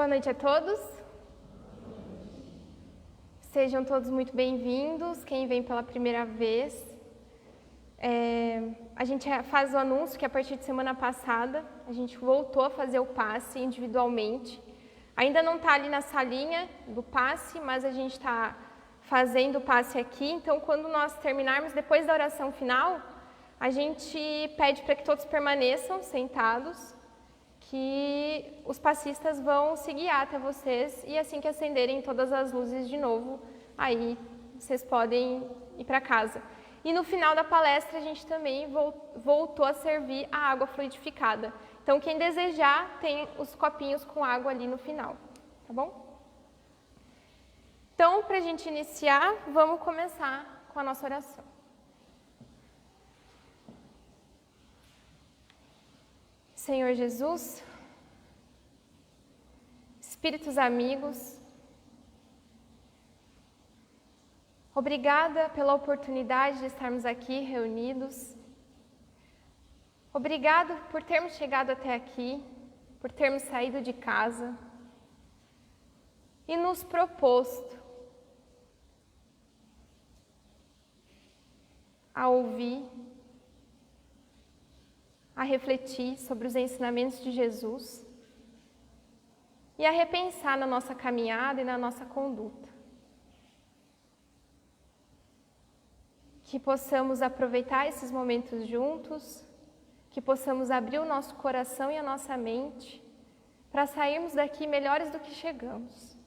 Boa noite a todos. Sejam todos muito bem-vindos. Quem vem pela primeira vez, a gente faz o anúncio que a partir de semana passada a gente voltou a fazer o passe individualmente. Ainda não está ali na salinha do passe, mas a gente está fazendo o passe aqui. Então, quando nós terminarmos, depois da oração final, a gente pede para que todos permaneçam sentados, que os passistas vão se guiar até vocês e assim que acenderem todas as luzes de novo, aí vocês podem ir para casa. E no final da palestra a gente também voltou a servir a água fluidificada. Então quem desejar tem os copinhos com água ali no final, tá bom? Então, para a gente iniciar, vamos começar com a nossa oração. Senhor Jesus, Espíritos amigos, obrigada pela oportunidade de estarmos aqui reunidos. Obrigado por termos chegado até aqui, por termos saído de casa e nos proposto a ouvir, a refletir sobre os ensinamentos de Jesus e a repensar na nossa caminhada e na nossa conduta. Que possamos aproveitar esses momentos juntos, que possamos abrir o nosso coração e a nossa mente para sairmos daqui melhores do que chegamos.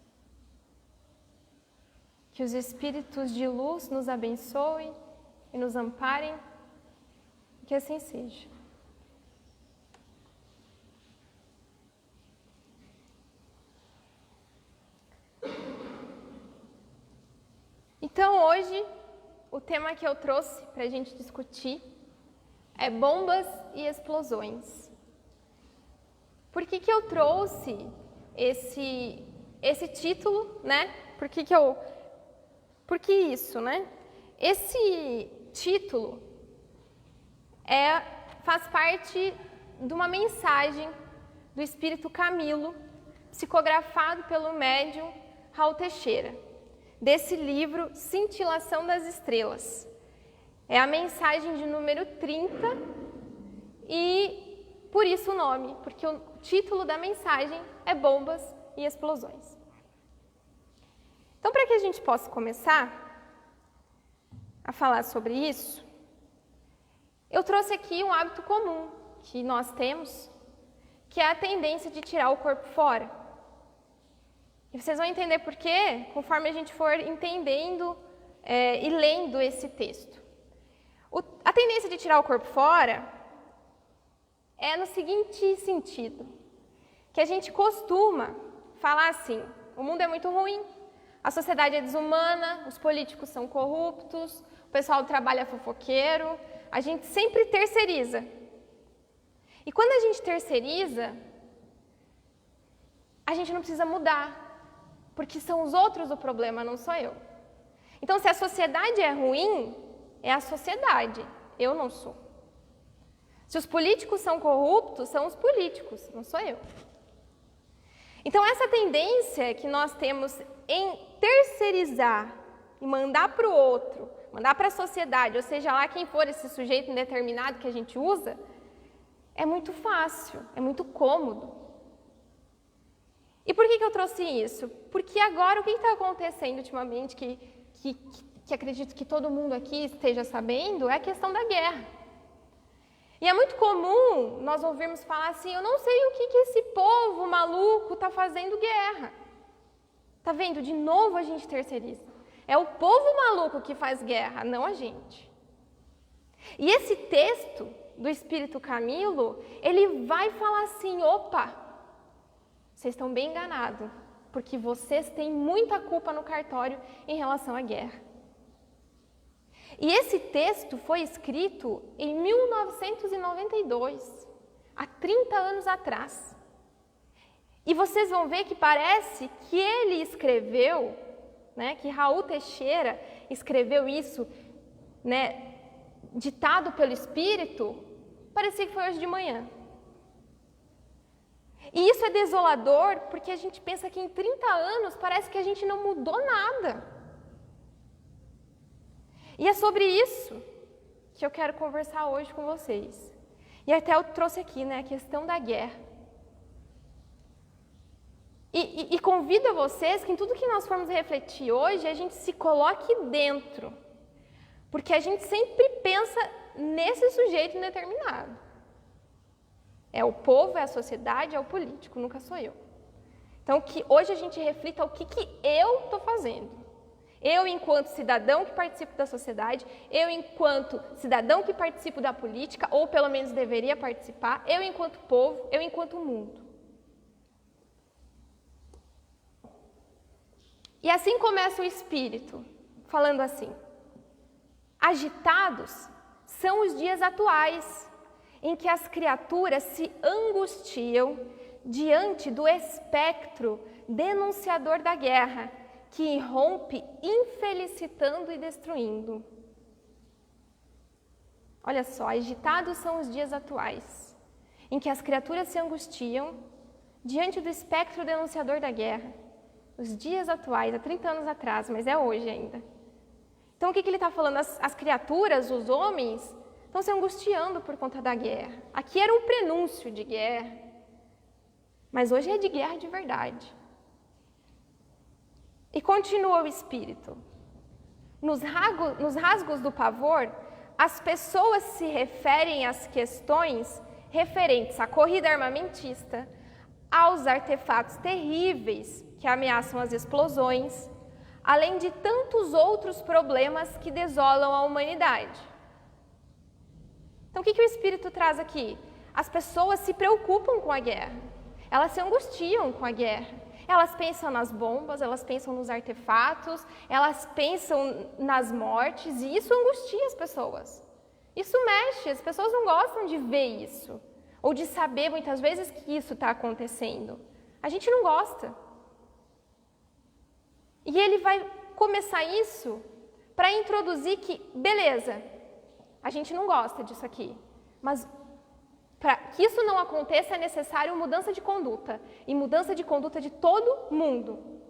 Que os Espíritos de luz nos abençoem e nos amparem, que assim seja. Então, hoje, o tema que eu trouxe para a gente discutir é bombas e explosões. Por que eu trouxe esse título, né? Por que isso, né? Esse título faz parte de uma mensagem do Espírito Camilo, psicografado pelo médium Raul Teixeira, desse livro Cintilação das Estrelas. É a mensagem de número 30 e por isso o nome, porque o título da mensagem é Bombas e Explosões. Então, para que a gente possa começar a falar sobre isso, eu trouxe aqui um hábito comum que nós temos, que é a tendência de tirar o corpo fora. E vocês vão entender por quê, conforme a gente for entendendo e lendo esse texto. A tendência de tirar o corpo fora é no seguinte sentido, que a gente costuma falar assim: o mundo é muito ruim, a sociedade é desumana, os políticos são corruptos, o pessoal do trabalho é fofoqueiro, a gente sempre terceiriza. E quando a gente terceiriza, a gente não precisa mudar, porque são os outros o problema, não sou eu. Então, se a sociedade é ruim, é a sociedade, eu não sou. Se os políticos são corruptos, são os políticos, não sou eu. Então, essa tendência que nós temos em terceirizar e mandar para o outro, mandar para a sociedade, ou seja lá quem for esse sujeito indeterminado que a gente usa, é muito fácil, é muito cômodo. E por que eu trouxe isso? Porque agora o que está acontecendo ultimamente, que acredito que todo mundo aqui esteja sabendo, é a questão da guerra. E é muito comum nós ouvirmos falar assim: eu não sei o que esse povo maluco está fazendo guerra. Tá vendo? De novo a gente terceiriza. É o povo maluco que faz guerra, não a gente. E esse texto do Espírito Camilo, ele vai falar assim: opa, vocês estão bem enganados, porque vocês têm muita culpa no cartório em relação à guerra. E esse texto foi escrito em 1992, há 30 anos atrás. E vocês vão ver que parece que ele escreveu, né, que Raul Teixeira escreveu isso, né, ditado pelo Espírito, parecia que foi hoje de manhã. E isso é desolador porque a gente pensa que em 30 anos parece que a gente não mudou nada. E é sobre isso que eu quero conversar hoje com vocês. E até eu trouxe aqui, né, a questão da guerra. E convido a vocês que em tudo que nós formos refletir hoje, a gente se coloque dentro. Porque a gente sempre pensa nesse sujeito determinado. É o povo, é a sociedade, é o político, nunca sou eu. Então, que hoje a gente reflita o que eu estou fazendo. Eu, enquanto cidadão que participo da sociedade, eu, enquanto cidadão que participo da política, ou pelo menos deveria participar, eu, enquanto povo, eu, enquanto mundo. E assim começa o Espírito, falando assim: agitados são os dias atuais, em que as criaturas se angustiam diante do espectro denunciador da guerra, que irrompe infelicitando e destruindo. Olha só, agitados são os dias atuais, em que as criaturas se angustiam diante do espectro denunciador da guerra. Os dias atuais, há 30 anos atrás, mas é hoje ainda. Então o que ele está falando? As criaturas, os homens, estão se angustiando por conta da guerra. Aqui era um prenúncio de guerra, mas hoje é de guerra de verdade. E continua o Espírito. Nos rasgos do pavor, as pessoas se referem às questões referentes à corrida armamentista, aos artefatos terríveis que ameaçam as explosões, além de tantos outros problemas que desolam a humanidade. Então, o que o Espírito traz aqui? As pessoas se preocupam com a guerra, elas se angustiam com a guerra. Elas pensam nas bombas, elas pensam nos artefatos, elas pensam nas mortes, e isso angustia as pessoas. Isso mexe, as pessoas não gostam de ver isso, ou de saber muitas vezes que isso está acontecendo. A gente não gosta. E ele vai começar isso para introduzir que, beleza, a gente não gosta disso aqui, mas para que isso não aconteça, é necessário mudança de conduta. E mudança de conduta de todo mundo.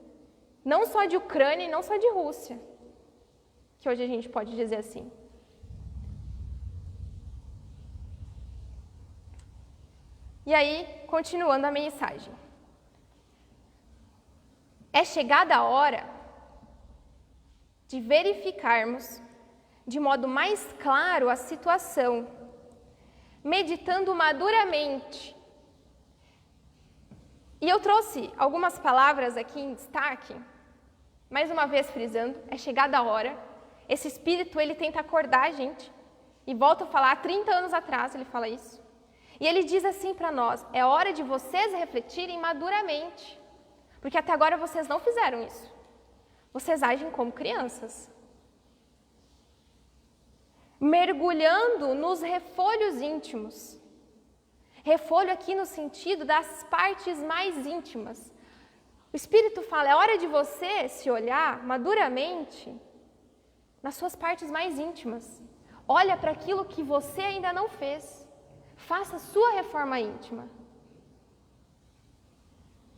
Não só de Ucrânia e não só de Rússia. Que hoje a gente pode dizer assim. E aí, continuando a mensagem. É chegada a hora de verificarmos de modo mais claro a situação, meditando maduramente. E eu trouxe algumas palavras aqui em destaque, mais uma vez frisando, é chegada a hora. Esse Espírito, ele tenta acordar a gente, e volta a falar, há 30 anos atrás ele fala isso. E ele diz assim para nós, é hora de vocês refletirem maduramente, porque até agora vocês não fizeram isso. Vocês agem como crianças. Mergulhando nos refolhos íntimos. Refolho aqui no sentido das partes mais íntimas. O Espírito fala, é hora de você se olhar maduramente nas suas partes mais íntimas. Olha para aquilo que você ainda não fez. Faça a sua reforma íntima.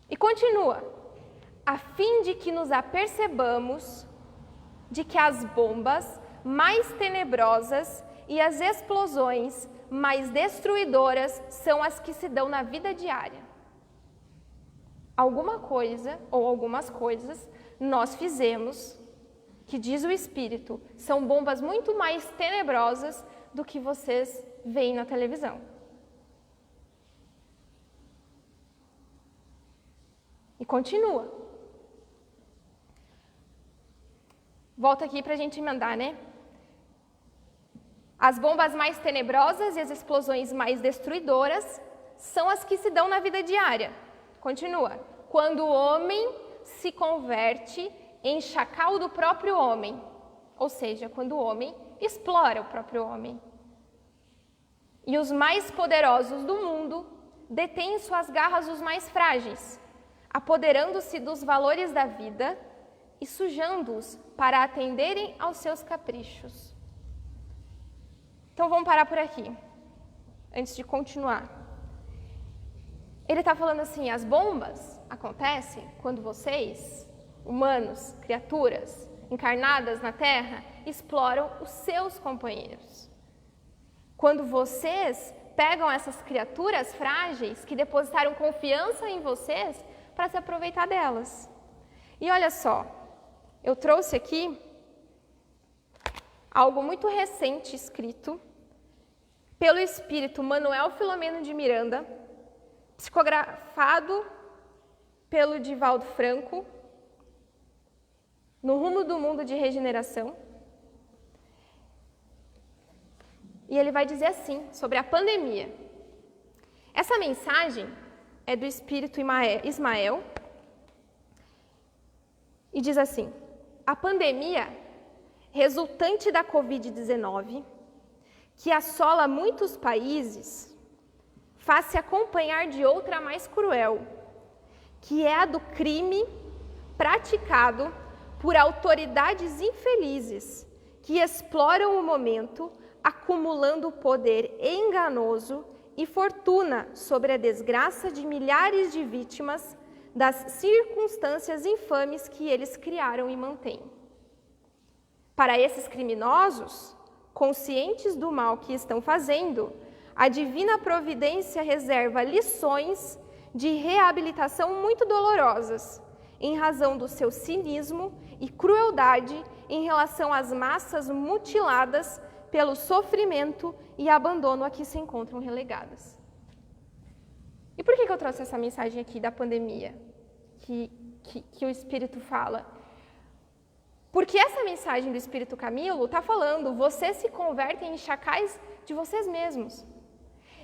E continua, a fim de que nos apercebamos de que as bombas mais tenebrosas e as explosões mais destruidoras são as que se dão na vida diária. Alguma coisa, ou algumas coisas, nós fizemos, que diz o Espírito, são bombas muito mais tenebrosas do que vocês veem na televisão. E continua. Volta aqui para a gente emendar, né? As bombas mais tenebrosas e as explosões mais destruidoras são as que se dão na vida diária. Continua. Quando o homem se converte em chacal do próprio homem. Ou seja, quando o homem explora o próprio homem. E os mais poderosos do mundo detêm em suas garras os mais frágeis, apoderando-se dos valores da vida e sujando-os para atenderem aos seus caprichos. Então vamos parar por aqui, antes de continuar. Ele está falando assim, as bombas acontecem quando vocês, humanos, criaturas encarnadas na Terra, exploram os seus companheiros. Quando vocês pegam essas criaturas frágeis que depositaram confiança em vocês para se aproveitar delas. E olha só, eu trouxe aqui algo muito recente escrito pelo espírito Manuel Filomeno de Miranda, psicografado pelo Divaldo Franco, no Rumo do Mundo de Regeneração. E ele vai dizer assim, sobre a pandemia. Essa mensagem é do espírito Ismael e diz assim: a pandemia resultante da Covid-19, que assola muitos países, faz-se acompanhar de outra mais cruel, que é a do crime praticado por autoridades infelizes que exploram o momento, acumulando poder enganoso e fortuna sobre a desgraça de milhares de vítimas das circunstâncias infames que eles criaram e mantêm. Para esses criminosos, conscientes do mal que estão fazendo, a divina providência reserva lições de reabilitação muito dolorosas, em razão do seu cinismo e crueldade em relação às massas mutiladas pelo sofrimento e abandono a que se encontram relegadas. E por que eu trouxe essa mensagem aqui da pandemia, que o Espírito fala? Porque essa mensagem do Espírito Camilo está falando, vocês se convertem em chacais de vocês mesmos.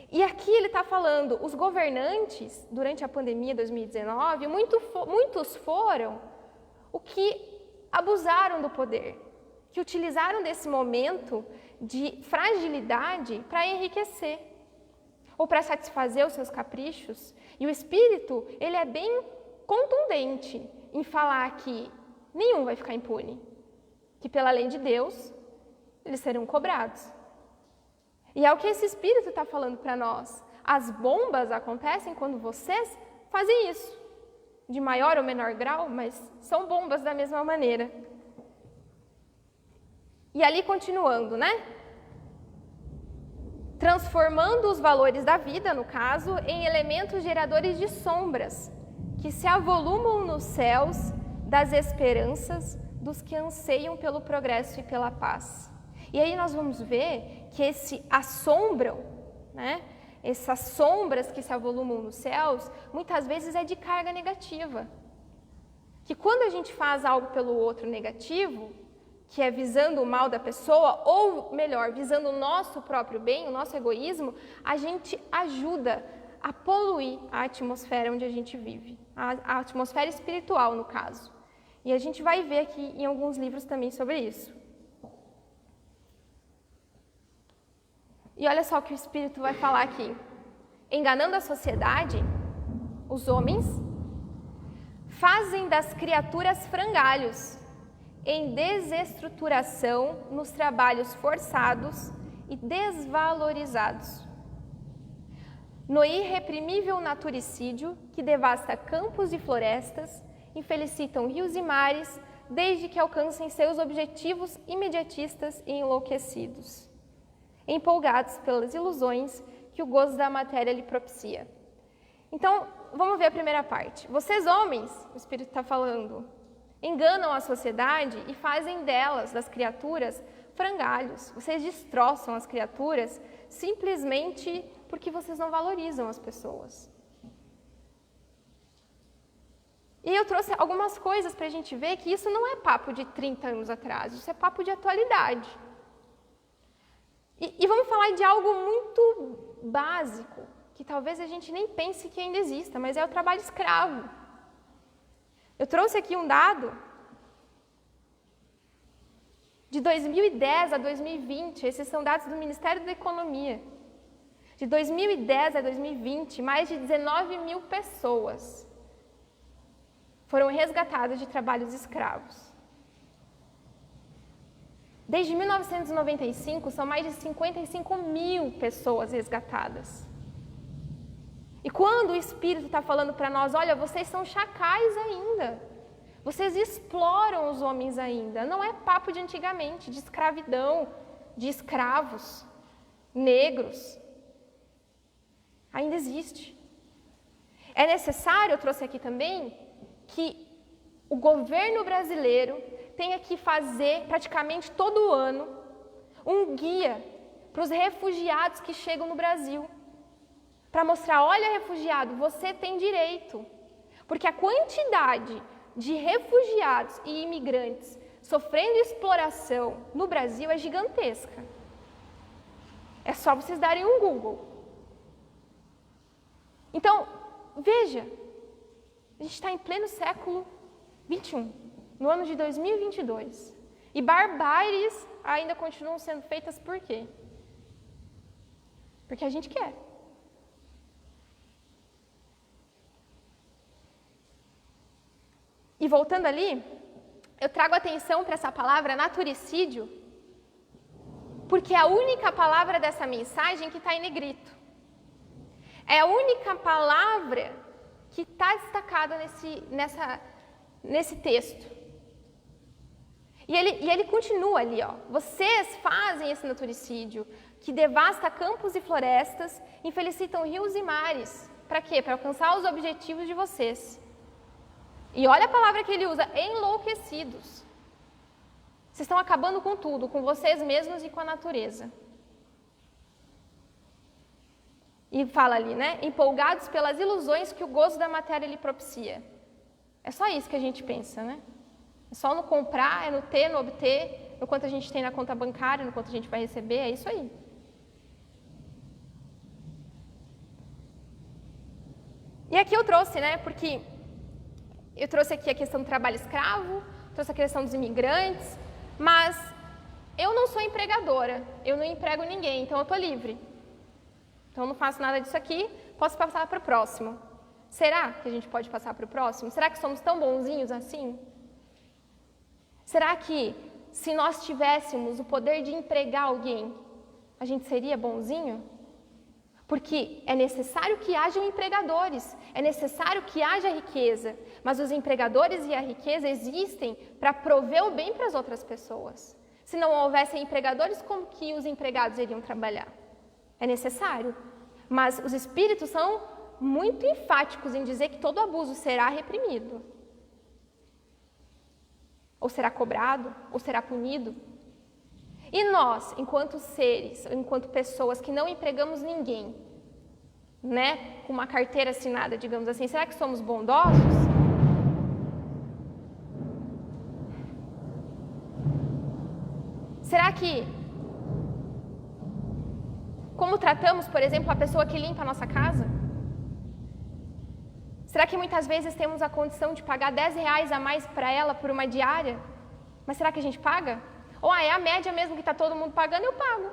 E aqui ele está falando, os governantes, durante a pandemia 2019, muitos foram o que abusaram do poder, que utilizaram desse momento de fragilidade para enriquecer, ou para satisfazer os seus caprichos. E o Espírito, ele é bem contundente em falar que nenhum vai ficar impune, que pela lei de Deus, eles serão cobrados. E é o que esse Espírito está falando para nós. As bombas acontecem quando vocês fazem isso, de maior ou menor grau, mas são bombas da mesma maneira. E ali continuando, né? Transformando os valores da vida, no caso, em elementos geradores de sombras, que se avolumam nos céus das esperanças dos que anseiam pelo progresso e pela paz. E aí nós vamos ver que esse assombram, né? Essas sombras que se avolumam nos céus, muitas vezes é de carga negativa. Que quando a gente faz algo pelo outro negativo, que é visando o mal da pessoa, ou melhor, visando o nosso próprio bem, o nosso egoísmo, a gente ajuda a poluir a atmosfera onde a gente vive, a atmosfera espiritual, no caso. E a gente vai ver aqui em alguns livros também sobre isso. E olha só o que o Espírito vai falar aqui. Enganando a sociedade, os homens fazem das criaturas frangalhos, em desestruturação nos trabalhos forçados e desvalorizados. No irreprimível naturicídio que devasta campos e florestas, infelicitam rios e mares, desde que alcancem seus objetivos imediatistas e enlouquecidos, empolgados pelas ilusões que o gozo da matéria lhe propicia. Então, vamos ver a primeira parte. Vocês, homens, o Espírito está falando, enganam a sociedade e fazem delas, das criaturas, frangalhos. Vocês destroçam as criaturas simplesmente porque vocês não valorizam as pessoas. E eu trouxe algumas coisas para a gente ver que isso não é papo de 30 anos atrás, isso é papo de atualidade. E vamos falar de algo muito básico, que talvez a gente nem pense que ainda exista, mas é o trabalho escravo. Eu trouxe aqui um dado de 2010 a 2020, esses são dados do Ministério da Economia. De 2010 a 2020, mais de 19 mil pessoas foram resgatadas de trabalhos escravos. Desde 1995, são mais de 55 mil pessoas resgatadas. E quando o Espírito está falando para nós, olha, vocês são chacais ainda. Vocês exploram os homens ainda. Não é papo de antigamente, de escravidão, de escravos, negros. Ainda existe. É necessário, eu trouxe aqui também, que o governo brasileiro tenha que fazer praticamente todo ano um guia para os refugiados que chegam no Brasil. Para mostrar, olha, refugiado, você tem direito. Porque a quantidade de refugiados e imigrantes sofrendo exploração no Brasil é gigantesca. É só vocês darem um Google. Então, veja, a gente está em pleno século XXI, no ano de 2022. E barbáries ainda continuam sendo feitas por quê? Porque a gente quer. E voltando ali, eu trago atenção para essa palavra naturicídio, porque é a única palavra dessa mensagem que está em negrito. É a única palavra que está destacada nesse texto. E ele continua ali, ó. Vocês fazem esse naturicídio que devasta campos e florestas, infelicitam rios e mares. Para quê? Para alcançar os objetivos de vocês. E olha a palavra que ele usa, enlouquecidos. Vocês estão acabando com tudo, com vocês mesmos e com a natureza. E fala ali, né? Empolgados pelas ilusões que o gozo da matéria lhe propicia. É só isso que a gente pensa, né? É só no comprar, é no ter, no obter, no quanto a gente tem na conta bancária, no quanto a gente vai receber, é isso aí. E aqui eu trouxe, né? Porque eu trouxe aqui a questão do trabalho escravo, trouxe a questão dos imigrantes, mas eu não sou empregadora, eu não emprego ninguém, então eu estou livre. Então eu não faço nada disso aqui, posso passar para o próximo. Será que a gente pode passar para o próximo? Será que somos tão bonzinhos assim? Será que se nós tivéssemos o poder de empregar alguém, a gente seria bonzinho? Porque é necessário que hajam empregadores, é necessário que haja riqueza, mas os empregadores e a riqueza existem para prover o bem para as outras pessoas. Se não houvessem empregadores, como que os empregados iriam trabalhar? É necessário, mas os espíritos são muito enfáticos em dizer que todo abuso será reprimido, ou será cobrado, ou será punido. E nós, enquanto seres, enquanto pessoas que não empregamos ninguém, né, com uma carteira assinada, digamos assim, será que somos bondosos? Será que, como tratamos, por exemplo, a pessoa que limpa a nossa casa? Será que muitas vezes temos a condição de pagar R$10 a mais para ela por uma diária? Mas será que a gente paga? Ou é a média mesmo que está todo mundo pagando, eu pago.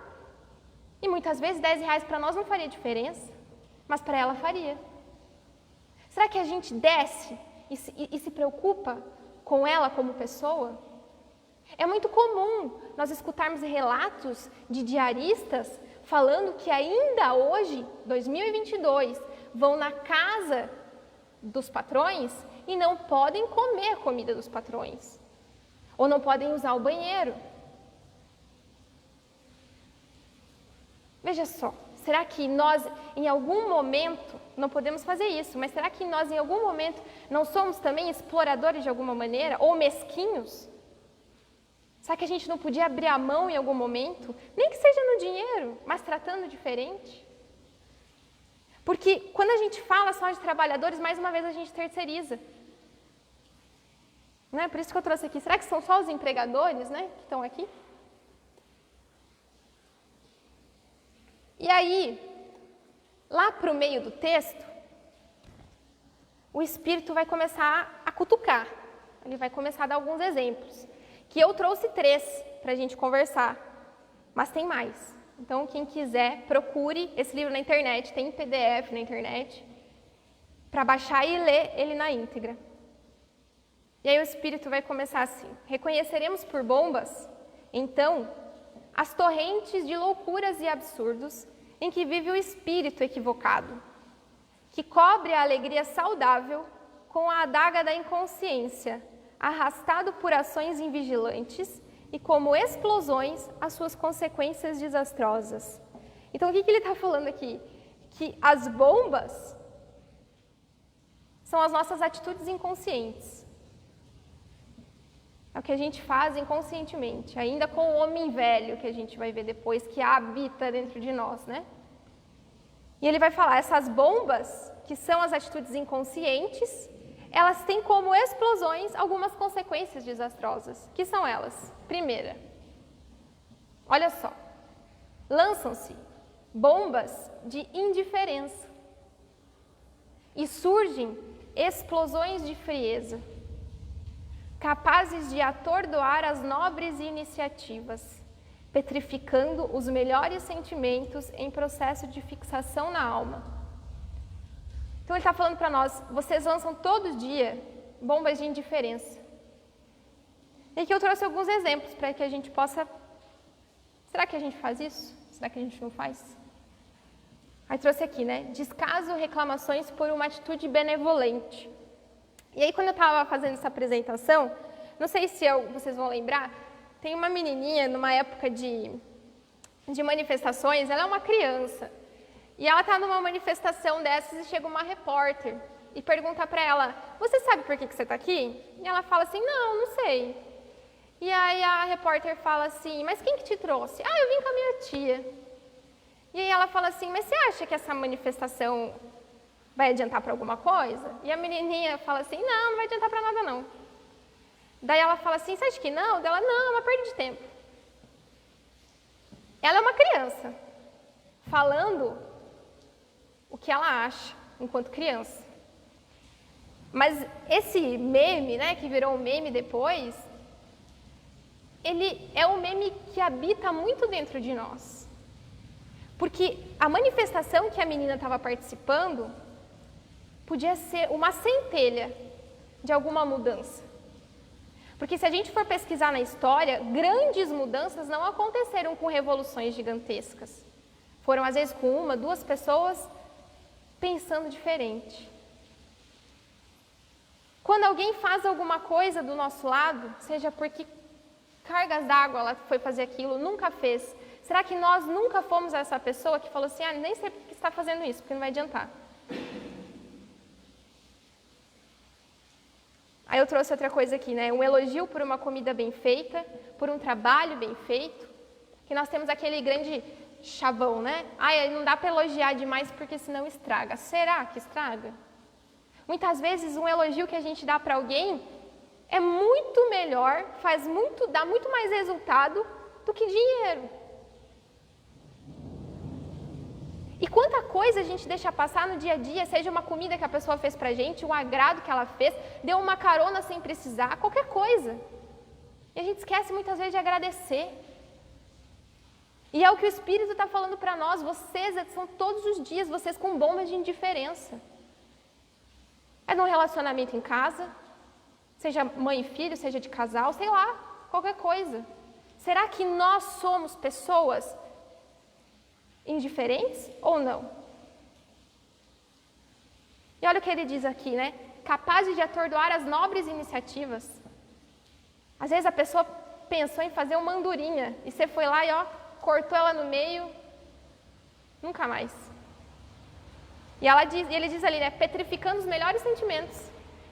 E muitas vezes R$10 para nós não faria diferença, mas para ela faria. Será que a gente desce e se preocupa com ela como pessoa? É muito comum nós escutarmos relatos de diaristas falando que ainda hoje, 2022, vão na casa dos patrões e não podem comer a comida dos patrões. Ou não podem usar o banheiro. Veja só, será que nós em algum momento, não podemos fazer isso, mas será que nós em algum momento não somos também exploradores de alguma maneira, ou mesquinhos? Será que a gente não podia abrir a mão em algum momento, nem que seja no dinheiro, mas tratando diferente? Porque quando a gente fala só de trabalhadores, mais uma vez a gente terceiriza. Não é? Por isso que eu trouxe aqui. Será que são só os empregadores, né, que estão aqui? E aí, lá para o meio do texto, o Espírito vai começar a cutucar. Ele vai começar a dar alguns exemplos. Que eu trouxe 3 para a gente conversar, mas tem mais. Então, quem quiser, procure esse livro na internet, tem em PDF na internet, para baixar e ler ele na íntegra. E aí o Espírito vai começar assim: reconheceremos por bombas, então, as torrentes de loucuras e absurdos em que vive o espírito equivocado, que cobre a alegria saudável com a adaga da inconsciência, arrastado por ações invigilantes e como explosões as suas consequências desastrosas. Então, o que ele está falando aqui? Que as bombas são as nossas atitudes inconscientes. É o que a gente faz inconscientemente, ainda com o homem velho, que a gente vai ver depois, que habita dentro de nós, né? E ele vai falar, essas bombas, que são as atitudes inconscientes, elas têm como explosões algumas consequências desastrosas. Que são elas? Primeira, olha só, lançam-se bombas de indiferença e surgem explosões de frieza, capazes de atordoar as nobres iniciativas, petrificando os melhores sentimentos em processo de fixação na alma. Então ele está falando para nós, vocês lançam todo dia bombas de indiferença. E aqui eu trouxe alguns exemplos para que a gente possa... Será que a gente faz isso? Será que a gente não faz? Aí trouxe aqui, né? Descaso reclamações por uma atitude benevolente. E aí quando eu estava fazendo essa apresentação, não sei se vocês vão lembrar, tem uma menininha numa época de manifestações, ela é uma criança. E ela está numa manifestação dessas e chega uma repórter e pergunta para ela, você sabe por que você está aqui? E ela fala assim, não sei. E aí a repórter fala assim, mas quem que te trouxe? Ah, eu vim com a minha tia. E aí ela fala assim, mas você acha que essa manifestação vai adiantar para alguma coisa? E a menininha fala assim, não vai adiantar para nada não. Daí ela fala assim, você acha que não? Ela, não, é uma perda de tempo. Ela é uma criança, falando o que ela acha enquanto criança. Mas esse meme, né, que virou um meme depois, ele é um meme que habita muito dentro de nós. Porque a manifestação que a menina estava participando podia ser uma centelha de alguma mudança. Porque se a gente for pesquisar na história, grandes mudanças não aconteceram com revoluções gigantescas. Foram às vezes com uma, duas pessoas pensando diferente. Quando alguém faz alguma coisa do nosso lado, seja porque cargas d'água ela foi fazer aquilo, nunca fez. Será que nós nunca fomos essa pessoa que falou assim, nem sei por que está fazendo isso, porque não vai adiantar. Aí eu trouxe outra coisa aqui, né? Um elogio por uma comida bem feita, por um trabalho bem feito, que nós temos aquele grande chavão, né? Não dá para elogiar demais porque senão estraga. Será que estraga? Muitas vezes um elogio que a gente dá para alguém é muito melhor, dá muito mais resultado do que dinheiro. E quanta coisa a gente deixa passar no dia a dia, seja uma comida que a pessoa fez pra gente, um agrado que ela fez, deu uma carona sem precisar, qualquer coisa. E a gente esquece muitas vezes de agradecer. E é o que o Espírito está falando para nós, vocês são todos os dias, vocês com bombas de indiferença. É num relacionamento em casa, seja mãe e filho, seja de casal, sei lá, qualquer coisa. Será que nós somos pessoas indiferentes ou não? E olha o que ele diz aqui, né? Capazes de atordoar as nobres iniciativas. Às vezes a pessoa pensou em fazer uma andorinha e você foi lá e cortou ela no meio, nunca mais. E ele diz ali, né? Petrificando os melhores sentimentos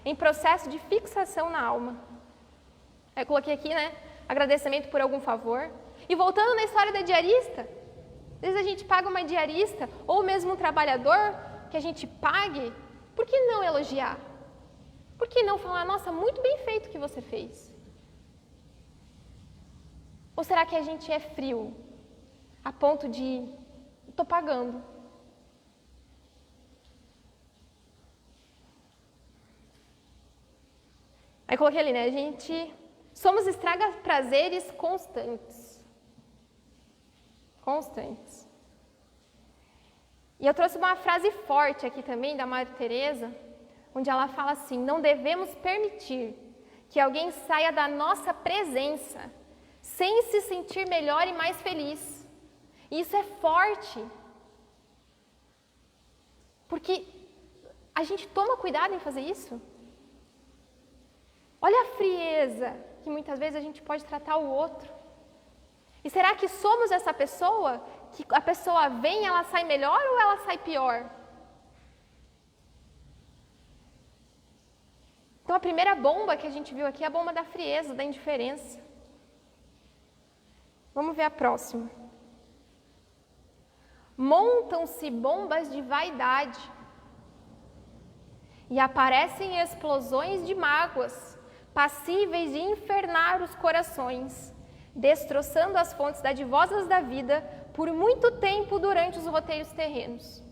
em processo de fixação na alma. Eu coloquei aqui, né? Agradecimento por algum favor. E voltando na história da diarista, às vezes a gente paga uma diarista, ou mesmo um trabalhador que a gente pague, por que não elogiar? Por que não falar, nossa, muito bem feito o que você fez? Ou será que a gente é frio, a ponto de, estou pagando? Aí coloquei ali, né, somos estraga-prazeres constantes. E eu trouxe uma frase forte aqui também, da Madre Teresa, onde ela fala assim, não devemos permitir que alguém saia da nossa presença sem se sentir melhor e mais feliz. E isso é forte. Porque A gente toma cuidado em fazer isso? Olha a frieza que muitas vezes a gente pode tratar o outro. E será que somos essa pessoa, que a pessoa vem e ela sai melhor ou ela sai pior? Então a primeira bomba que a gente viu aqui é a bomba da frieza, da indiferença. Vamos ver a próxima. Montam-se bombas de vaidade e aparecem explosões de mágoas, passíveis de infernar os corações, destroçando as fontes dadivosas da vida por muito tempo durante os roteiros terrenos.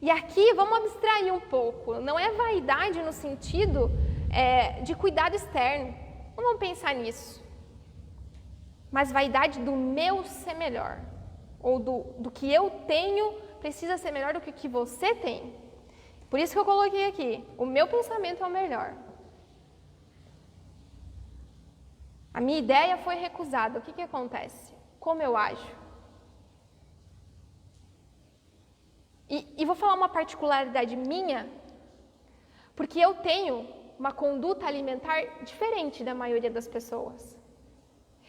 E aqui vamos abstrair um pouco, não é vaidade no sentido de cuidado externo, não vamos pensar nisso, mas vaidade do meu ser melhor, ou do que eu tenho precisa ser melhor do que o que você tem. Por isso que eu coloquei aqui, o meu pensamento é o melhor. A minha ideia foi recusada, o que acontece? Como eu ajo? E vou falar uma particularidade minha, porque eu tenho uma conduta alimentar diferente da maioria das pessoas.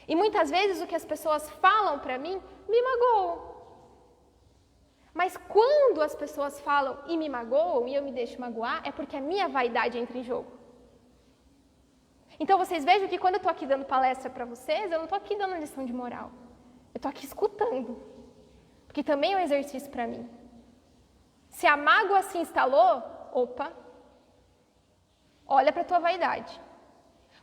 E muitas vezes o que as pessoas falam para mim me magoam. Mas quando as pessoas falam e me magoam e eu me deixo magoar, é porque a minha vaidade entra em jogo. Então vocês vejam que quando eu estou aqui dando palestra para vocês, eu não estou aqui dando lição de moral. Eu estou aqui escutando. Porque também é um exercício para mim. Se a mágoa se instalou, opa, olha para a tua vaidade.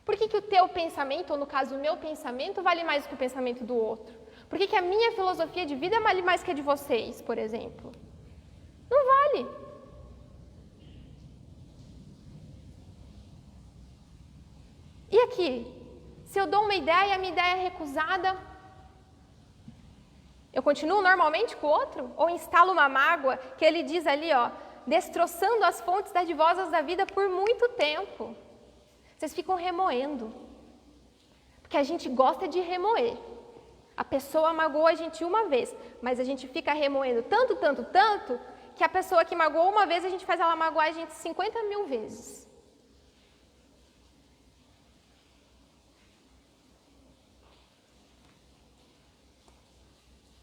Por que o teu pensamento, ou no caso o meu pensamento, vale mais do que o pensamento do outro? Por que a minha filosofia de vida vale mais que a de vocês, por exemplo? Não vale. E aqui, se eu dou uma ideia e a minha ideia é recusada, eu continuo normalmente com o outro? Ou instalo uma mágoa, que ele diz ali, ó, destroçando as fontes dadivosas da vida por muito tempo. Vocês ficam remoendo. Porque a gente gosta de remoer. A pessoa magoou a gente uma vez, mas a gente fica remoendo tanto, que a pessoa que magoou uma vez, a gente faz ela magoar a gente 50 mil vezes.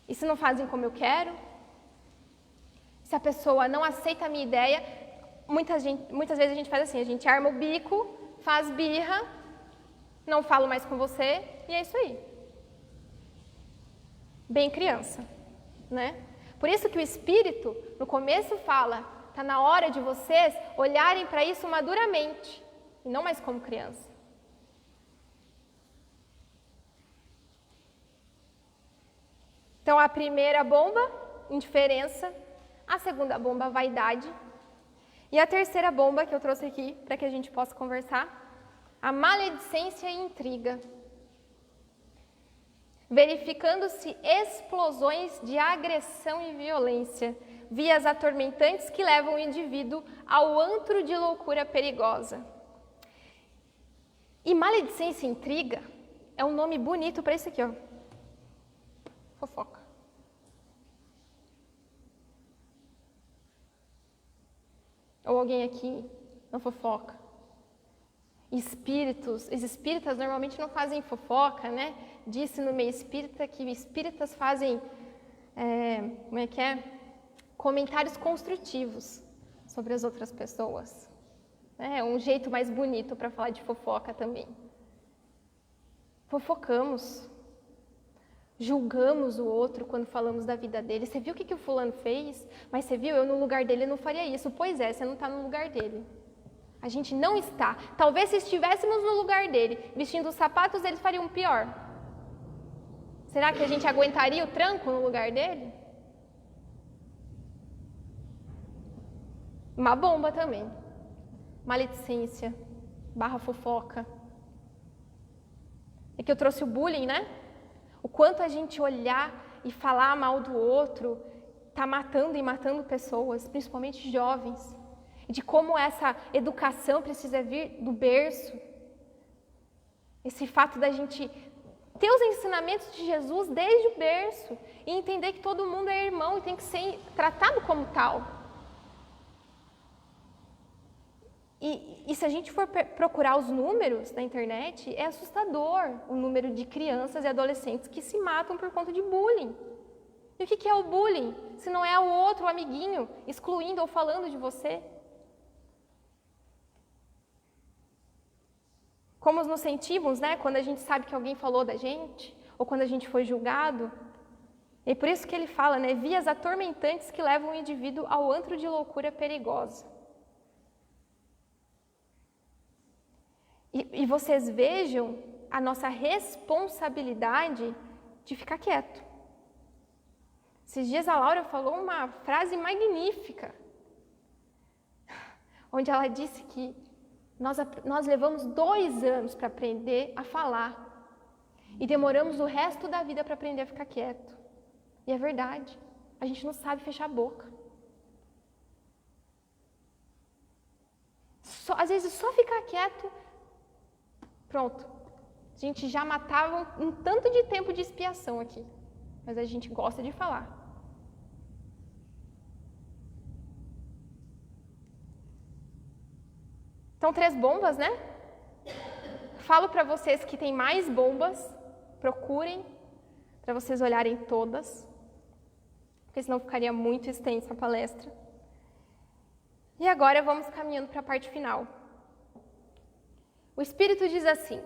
E se não fazem como eu quero? Se a pessoa não aceita a minha ideia, muitas vezes a gente faz assim, a gente arma o bico, faz birra, não falo mais com você, e é isso aí. Bem criança, né? Por isso que o Espírito, no começo fala, está na hora de vocês olharem para isso maduramente, e não mais como criança. Então, a primeira bomba, indiferença. A segunda bomba, vaidade. E a terceira bomba que eu trouxe aqui, para que a gente possa conversar, a maledicência e intriga. Verificando-se explosões de agressão e violência, vias atormentantes que levam o indivíduo ao antro de loucura perigosa. E maledicência e intriga é um nome bonito para isso aqui, ó. Fofoca. Ou alguém aqui não fofoca. Os espíritas normalmente não fazem fofoca, né? Disse no meio espírita que espíritas fazem, comentários construtivos sobre as outras pessoas. É um jeito mais bonito para falar de fofoca também. Fofocamos. Julgamos o outro quando falamos da vida dele. Você viu o que o fulano fez? Mas você viu, eu no lugar dele não faria isso. Pois é, você não está no lugar dele. A gente não está. Talvez se estivéssemos no lugar dele, vestindo os sapatos, eles fariam pior. Será que a gente aguentaria o tranco no lugar dele? Uma bomba também. Maledicência, / fofoca. É que eu trouxe o bullying, né? O quanto a gente olhar e falar mal do outro está matando e matando pessoas, principalmente jovens. E de como essa educação precisa vir do berço. Esse fato da gente ter os ensinamentos de Jesus desde o berço e entender que todo mundo é irmão e tem que ser tratado como tal. E se a gente for procurar os números na internet, é assustador o número de crianças e adolescentes que se matam por conta de bullying. E o que é o bullying? Se não é o outro, o amiguinho, excluindo ou falando de você? Como nos sentimos, né, quando a gente sabe que alguém falou da gente, ou quando a gente foi julgado. E por isso que ele fala, né, vias atormentantes que levam o indivíduo ao antro de loucura perigosa. E vocês vejam a nossa responsabilidade de ficar quieto. Esses dias a Laura falou uma frase magnífica, onde ela disse que nós levamos 2 anos para aprender a falar e demoramos o resto da vida para aprender a ficar quieto. E é verdade, a gente não sabe fechar a boca. Às vezes só ficar quieto, pronto. A gente já matava um tanto de tempo de expiação aqui, mas a gente gosta de falar. Então, 3 bombas, né? Falo para vocês que tem mais bombas, procurem, para vocês olharem todas, porque senão ficaria muito extensa a palestra. E agora vamos caminhando para a parte final. O Espírito diz assim: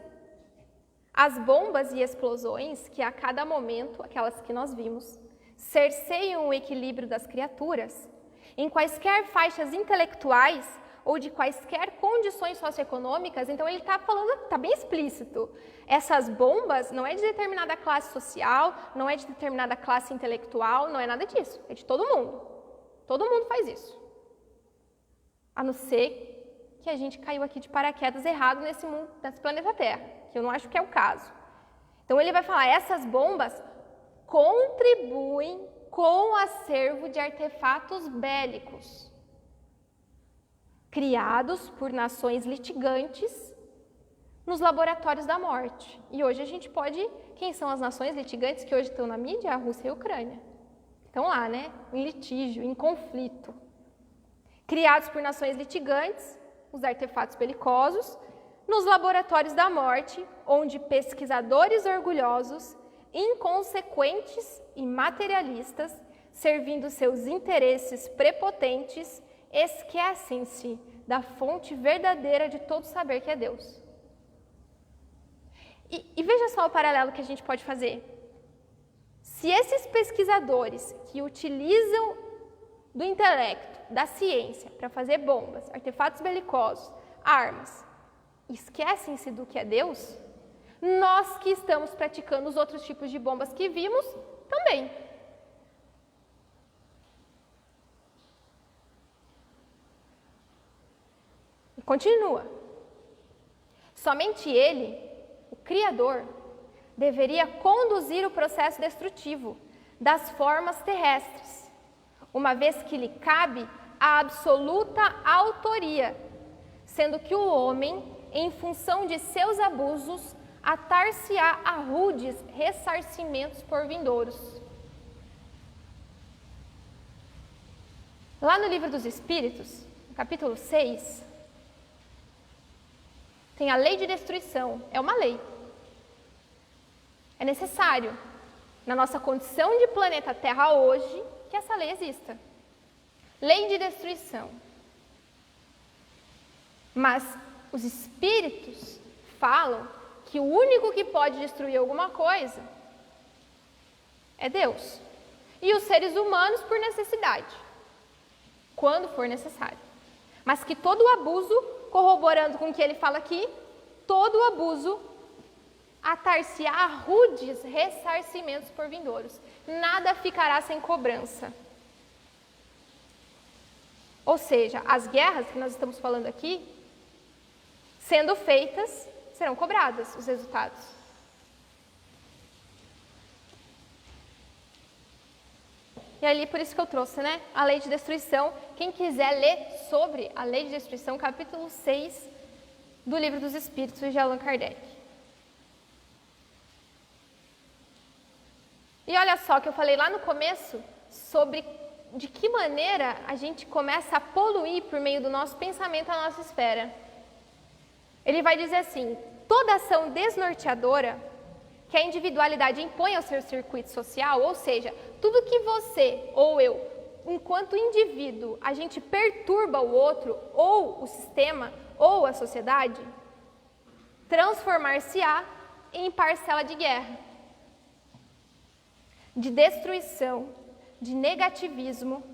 as bombas e explosões que a cada momento, aquelas que nós vimos, cerceiam o equilíbrio das criaturas, em quaisquer faixas intelectuais ou de quaisquer condições socioeconômicas, então ele está falando, está bem explícito. Essas bombas não é de determinada classe social, não é de determinada classe intelectual, não é nada disso, é de todo mundo. Todo mundo faz isso. A não ser que a gente caiu aqui de paraquedas errado nesse mundo, nesse planeta Terra, que eu não acho que é o caso. Então ele vai falar, essas bombas contribuem com o acervo de artefatos bélicos, criados por nações litigantes nos laboratórios da morte. E hoje a gente pode... Quem são as nações litigantes que hoje estão na mídia? A Rússia e a Ucrânia. Estão lá, né? Em litígio, em conflito. Criados por nações litigantes, os artefatos belicosos, nos laboratórios da morte, onde pesquisadores orgulhosos, inconsequentes e materialistas, servindo seus interesses prepotentes, esquecem-se da fonte verdadeira de todo saber que é Deus. E veja só o paralelo que a gente pode fazer. Se esses pesquisadores que utilizam do intelecto, da ciência, para fazer bombas, artefatos belicosos, armas, esquecem-se do que é Deus, nós que estamos praticando os outros tipos de bombas que vimos, também. Continua. Somente ele, o Criador, deveria conduzir o processo destrutivo das formas terrestres, uma vez que lhe cabe a absoluta autoria, sendo que o homem, em função de seus abusos, atar-se-á a rudes ressarcimentos por vindouros. Lá no Livro dos Espíritos, no capítulo 6, tem a lei de destruição, é uma lei. É necessário, na nossa condição de planeta Terra hoje, que essa lei exista. Lei de destruição. Mas os espíritos falam que o único que pode destruir alguma coisa é Deus. E os seres humanos por necessidade, quando for necessário. Mas que todo o abuso, corroborando com o que ele fala aqui, todo o abuso atar-se a rudes ressarcimentos por vindouros. Nada ficará sem cobrança. Ou seja, as guerras que nós estamos falando aqui, sendo feitas, serão cobradas os resultados. E ali, por isso que eu trouxe, né? A lei de destruição. Quem quiser ler sobre a lei de destruição, capítulo 6 do Livro dos Espíritos de Allan Kardec. E olha só que eu falei lá no começo sobre de que maneira a gente começa a poluir por meio do nosso pensamento a nossa esfera. Ele vai dizer assim: toda ação desnorteadora que a individualidade impõe ao seu circuito social, ou seja, tudo que você ou eu, enquanto indivíduo, a gente perturba o outro, ou o sistema, ou a sociedade, transformar-se-á em parcela de guerra, de destruição, de negativismo,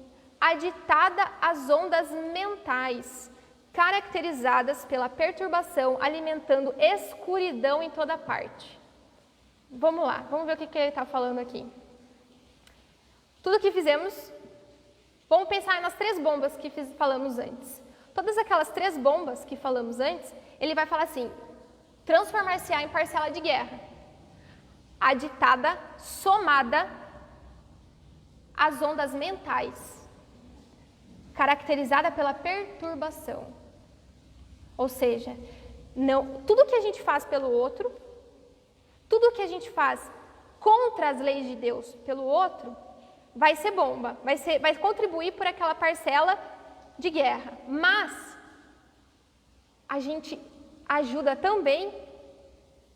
aditada às ondas mentais, caracterizadas pela perturbação, alimentando escuridão em toda parte. Vamos lá, vamos ver o que ele está falando aqui. Tudo que fizemos, vamos pensar nas 3 bombas que falamos antes. Todas aquelas 3 bombas que falamos antes, ele vai falar assim: transformar-se-á em parcela de guerra, aditada, somada às ondas mentais, caracterizada pela perturbação. Ou seja, tudo que a gente faz pelo outro, tudo que a gente faz contra as leis de Deus pelo outro, vai ser bomba, vai contribuir por aquela parcela de guerra. Mas a gente ajuda também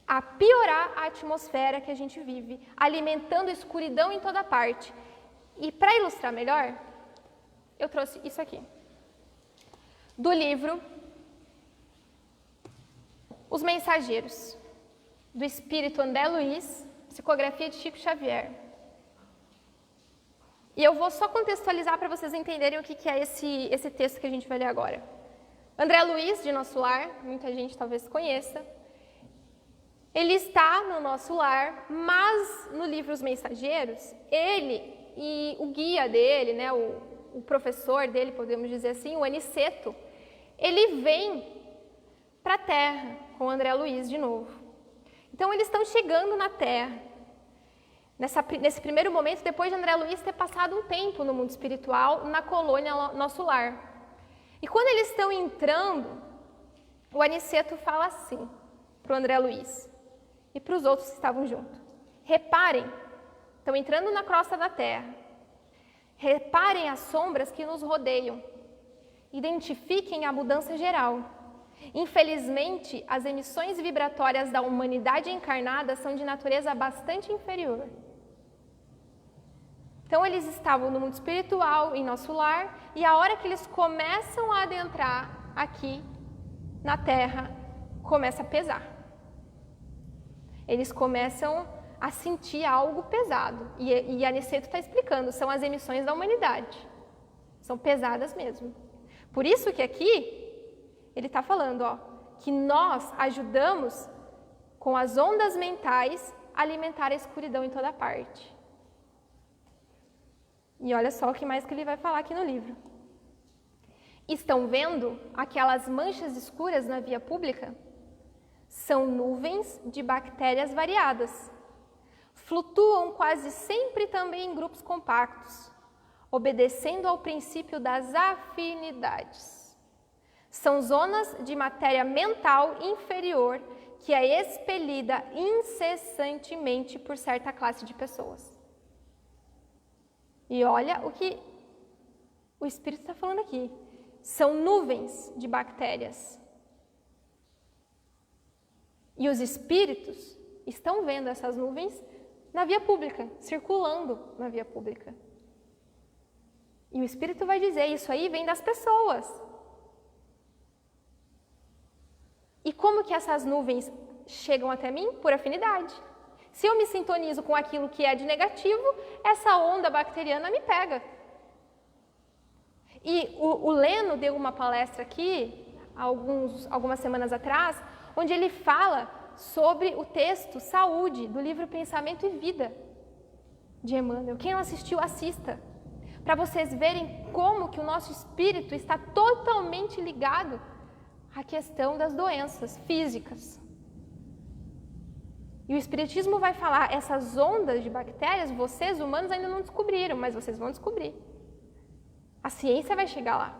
a piorar a atmosfera que a gente vive, alimentando escuridão em toda parte. E para ilustrar melhor, eu trouxe isso aqui, do livro Os Mensageiros, do Espírito André Luiz, psicografia de Chico Xavier. E eu vou só contextualizar para vocês entenderem o que é esse texto que a gente vai ler agora. André Luiz, de Nosso Lar, muita gente talvez conheça, ele está no nosso lar, mas no livro Os Mensageiros, ele e o guia dele, né, o professor dele, podemos dizer assim, o Aniceto, ele vem para a Terra com André Luiz de novo. Então, eles estão chegando na Terra, nesse primeiro momento, depois de André Luiz ter passado um tempo no mundo espiritual, na colônia Nosso Lar. E quando eles estão entrando, o Aniceto fala assim para o André Luiz e para os outros que estavam junto: reparem, estão entrando na crosta da Terra, reparem as sombras que nos rodeiam, identifiquem a mudança geral. Infelizmente, as emissões vibratórias da humanidade encarnada são de natureza bastante inferior. Então, eles estavam no mundo espiritual, em Nosso Lar, e a hora que eles começam a adentrar aqui na Terra, começa a pesar. Eles começam a sentir algo pesado. E Aniceto está explicando, são as emissões da humanidade. São pesadas mesmo. Por isso que aqui ele está falando, que nós ajudamos com as ondas mentais a alimentar a escuridão em toda parte. E olha só o que mais que ele vai falar aqui no livro. Estão vendo aquelas manchas escuras na via pública? São nuvens de bactérias variadas. Flutuam quase sempre também em grupos compactos, obedecendo ao princípio das afinidades. São zonas de matéria mental inferior que é expelida incessantemente por certa classe de pessoas. E olha o que o Espírito está falando aqui. São nuvens de bactérias. E os espíritos estão vendo essas nuvens na via pública, circulando na via pública. E o Espírito vai dizer, isso aí vem das pessoas. E como que essas nuvens chegam até mim? Por afinidade. Se eu me sintonizo com aquilo que é de negativo, essa onda bacteriana me pega. E o Leno deu uma palestra aqui, algumas semanas atrás, onde ele fala sobre o texto Saúde, do livro Pensamento e Vida, de Emmanuel. Quem não assistiu, assista, para vocês verem como que o nosso espírito está totalmente ligado à questão das doenças físicas. E o Espiritismo vai falar, essas ondas de bactérias, vocês humanos ainda não descobriram, mas vocês vão descobrir. A ciência vai chegar lá.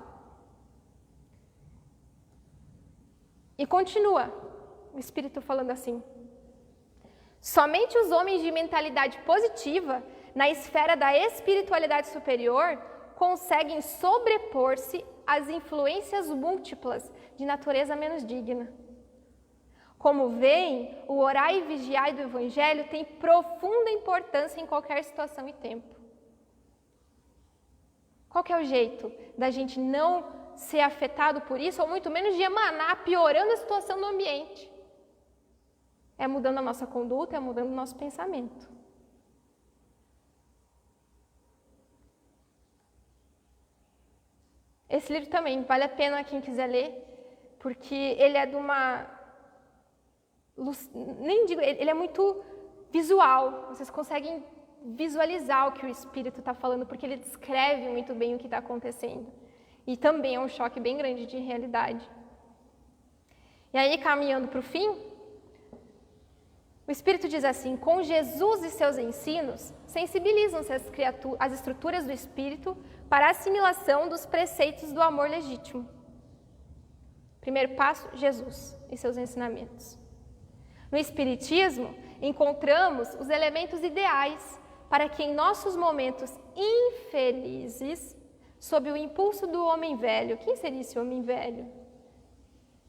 E continua o Espírito falando assim: somente os homens de mentalidade positiva, na esfera da espiritualidade superior, conseguem sobrepor-se às influências múltiplas de natureza menos digna. Como veem, o orar e vigiar do Evangelho tem profunda importância em qualquer situação e tempo. Qual que é o jeito da gente não ser afetado por isso, ou muito menos de emanar, piorando a situação do ambiente? É mudando a nossa conduta, é mudando o nosso pensamento. Esse livro também vale a pena quem quiser ler, porque ele é de uma... Nem digo, ele é muito visual, vocês conseguem visualizar o que o Espírito está falando, porque ele descreve muito bem o que está acontecendo. E também é um choque bem grande de realidade. E aí, caminhando para o fim, o Espírito diz assim: com Jesus e seus ensinos, sensibilizam-se as estruturas do Espírito para a assimilação dos preceitos do amor legítimo. Primeiro passo, Jesus e seus ensinamentos. No Espiritismo, encontramos os elementos ideais para que em nossos momentos infelizes, sob o impulso do homem velho... Quem seria esse homem velho?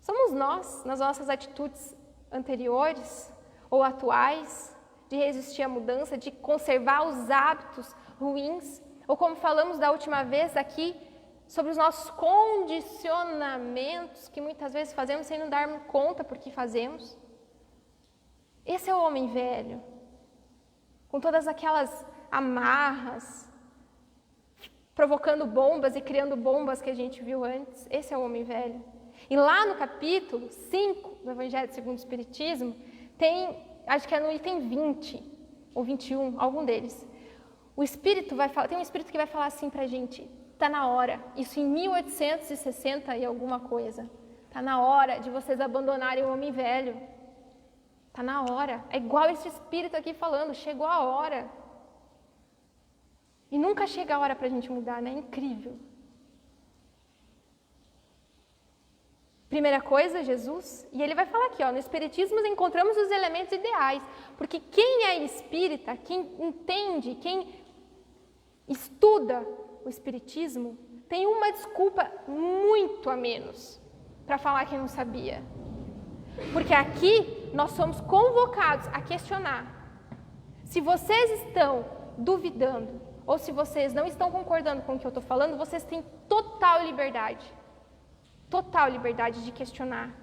Somos nós, nas nossas atitudes anteriores ou atuais, de resistir à mudança, de conservar os hábitos ruins, ou como falamos da última vez aqui, sobre os nossos condicionamentos, que muitas vezes fazemos sem nos darmos conta por que fazemos. Esse é o homem velho, com todas aquelas amarras, provocando bombas e criando bombas que a gente viu antes. Esse é o homem velho. E lá no capítulo 5 do Evangelho segundo o Espiritismo, tem, acho que é no item 20 ou 21, algum deles. O Espírito vai falar, tem um Espírito que vai falar assim pra gente: está na hora, isso em 1860 e alguma coisa, está na hora de vocês abandonarem o homem velho. Está na hora. É igual esse Espírito aqui falando, chegou a hora. E nunca chega a hora para a gente mudar, né? É incrível. Primeira coisa, Jesus. E ele vai falar aqui, ó, no Espiritismo encontramos os elementos ideais. Porque quem é espírita, quem entende, quem estuda o Espiritismo, tem uma desculpa muito a menos para falar que não sabia. Porque aqui nós somos convocados a questionar. Se vocês estão duvidando, ou se vocês não estão concordando com o que eu estou falando, vocês têm total liberdade de questionar,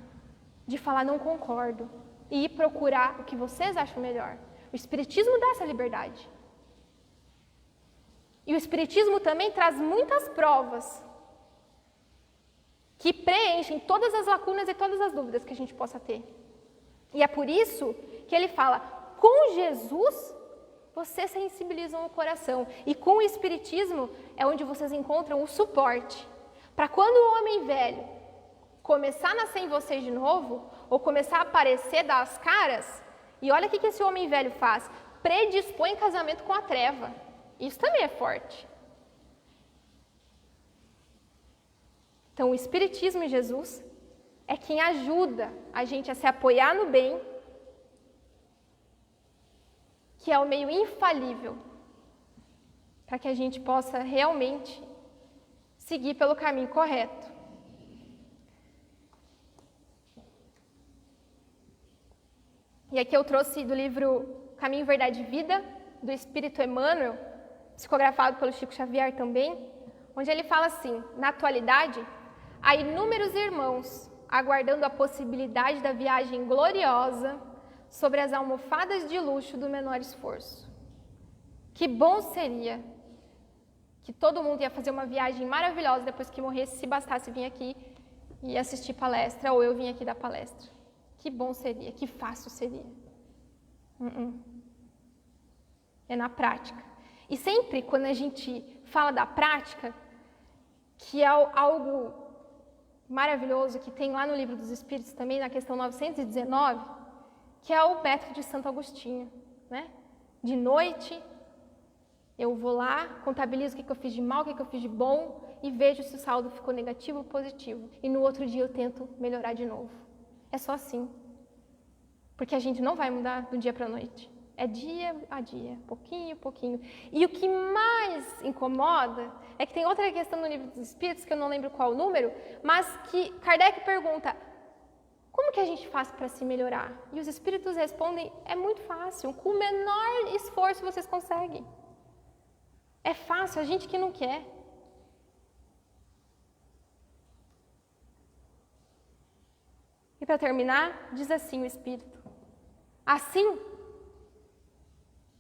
de falar não concordo, e ir procurar o que vocês acham melhor. O Espiritismo dá essa liberdade. E o Espiritismo também traz muitas provas que preenchem todas as lacunas e todas as dúvidas que a gente possa ter. E é por isso que ele fala: com Jesus, vocês sensibilizam o coração. E com o Espiritismo é onde vocês encontram o suporte. Para quando o homem velho começar a nascer em vocês de novo, ou começar a aparecer, dar as caras, e olha o que esse homem velho faz: predispõe casamento com a treva. Isso também é forte. Então, o Espiritismo e Jesus é quem ajuda a gente a se apoiar no bem, que é o meio infalível para que a gente possa realmente seguir pelo caminho correto. E aqui eu trouxe do livro Caminho, Verdade e Vida, do Espírito Emmanuel, psicografado pelo Chico Xavier também, onde ele fala assim: na atualidade, há inúmeros irmãos aguardando a possibilidade da viagem gloriosa sobre as almofadas de luxo do menor esforço. Que bom seria que todo mundo ia fazer uma viagem maravilhosa depois que morresse, se bastasse vir aqui e assistir palestra, ou eu vim aqui dar palestra. Que bom seria, que fácil seria. É na prática. E sempre quando a gente fala da prática, que é algo maravilhoso que tem lá no Livro dos Espíritos também, na questão 919, que é o método de Santo Agostinho, né? De noite, eu vou lá, contabilizo o que eu fiz de mal, o que eu fiz de bom, e vejo se o saldo ficou negativo ou positivo. E no outro dia eu tento melhorar de novo. É só assim. Porque a gente não vai mudar do dia para a noite. É dia a dia, pouquinho, pouquinho. E o que mais incomoda é que tem outra questão no livro dos Espíritos, que eu não lembro qual o número, mas que Kardec pergunta, como que a gente faz para se melhorar? E os Espíritos respondem, é muito fácil, com o menor esforço vocês conseguem. É fácil, a gente que não quer. E para terminar, diz assim o Espírito, assim,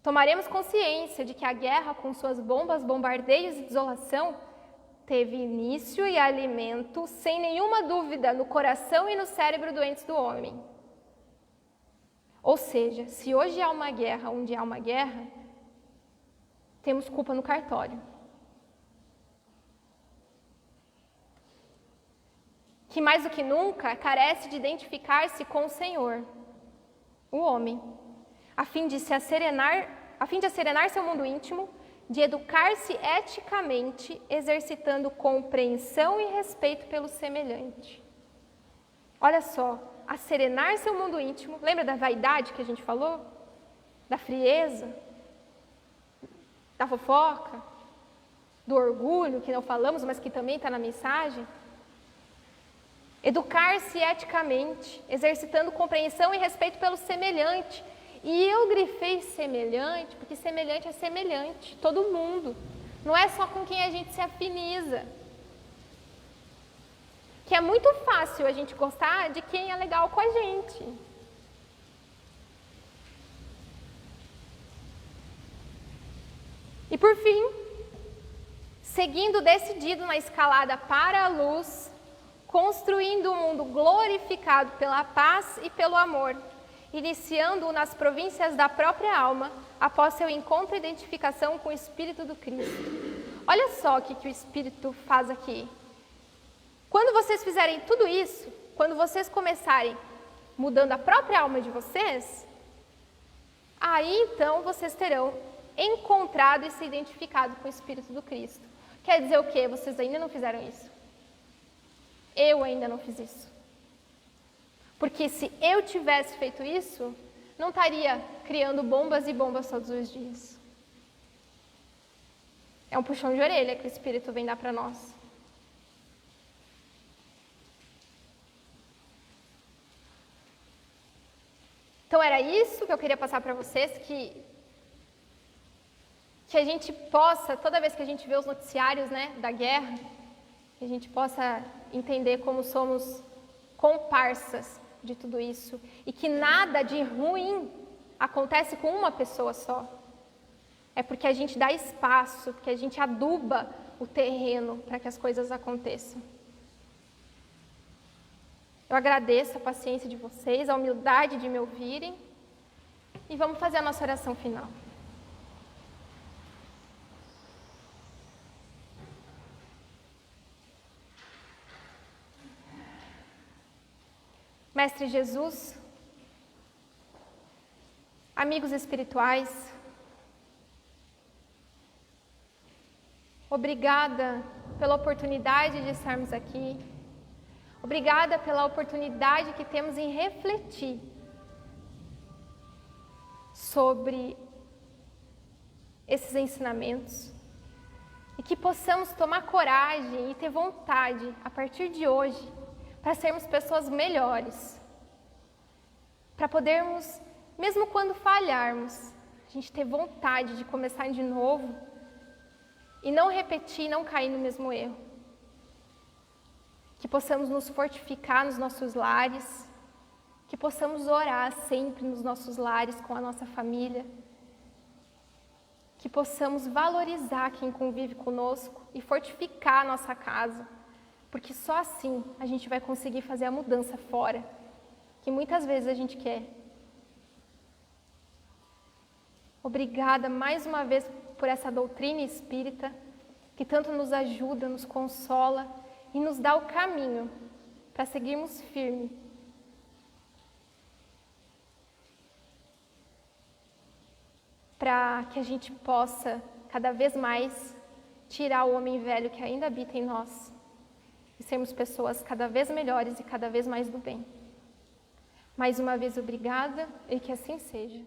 tomaremos consciência de que a guerra, com suas bombas, bombardeios e desolação, teve início e alimento, sem nenhuma dúvida, no coração e no cérebro doentes do homem. Ou seja, se hoje há uma guerra, onde há uma guerra, temos culpa no cartório. Que mais do que nunca carece de identificar-se com o Senhor, o homem, a fim de acerenar seu mundo íntimo, de educar-se eticamente, exercitando compreensão e respeito pelo semelhante. Olha só, acerenar seu mundo íntimo, lembra da vaidade que a gente falou? Da frieza? Da fofoca? Do orgulho, que não falamos, mas que também está na mensagem? Educar-se eticamente, exercitando compreensão e respeito pelo semelhante. E eu grifei semelhante, porque semelhante é semelhante, todo mundo. Não é só com quem a gente se afiniza. Que é muito fácil a gente gostar de quem é legal com a gente. E por fim, seguindo decidido na escalada para a luz, construindo um mundo glorificado pela paz e pelo amor, iniciando-o nas províncias da própria alma, após seu encontro e identificação com o Espírito do Cristo. Olha só o que o Espírito faz aqui. Quando vocês fizerem tudo isso, quando vocês começarem mudando a própria alma de vocês, aí então vocês terão encontrado e se identificado com o Espírito do Cristo. Quer dizer o quê? Vocês ainda não fizeram isso. Eu ainda não fiz isso. Porque se eu tivesse feito isso, não estaria criando bombas e bombas todos os dias. É um puxão de orelha que o Espírito vem dar para nós. Então era isso que eu queria passar para vocês, que a gente possa, toda vez que a gente vê os noticiários, né, da guerra, que a gente possa entender como somos comparsas de tudo isso e que nada de ruim acontece com uma pessoa só. É porque a gente dá espaço, porque a gente aduba o terreno para que as coisas aconteçam. Eu agradeço a paciência de vocês, a humildade de me ouvirem e vamos fazer a nossa oração final. Mestre Jesus, amigos espirituais, obrigada pela oportunidade de estarmos aqui, obrigada pela oportunidade que temos em refletir sobre esses ensinamentos e que possamos tomar coragem e ter vontade, a partir de hoje, para sermos pessoas melhores, para podermos, mesmo quando falharmos, a gente ter vontade de começar de novo e não repetir, não cair no mesmo erro. Que possamos nos fortificar nos nossos lares, que possamos orar sempre nos nossos lares com a nossa família, que possamos valorizar quem convive conosco e fortificar a nossa casa, porque só assim a gente vai conseguir fazer a mudança fora, que muitas vezes a gente quer. Obrigada mais uma vez por essa doutrina espírita, que tanto nos ajuda, nos consola e nos dá o caminho para seguirmos firme. Para que a gente possa cada vez mais tirar o homem velho que ainda habita em nós e sermos pessoas cada vez melhores e cada vez mais do bem. Mais uma vez, obrigada e que assim seja.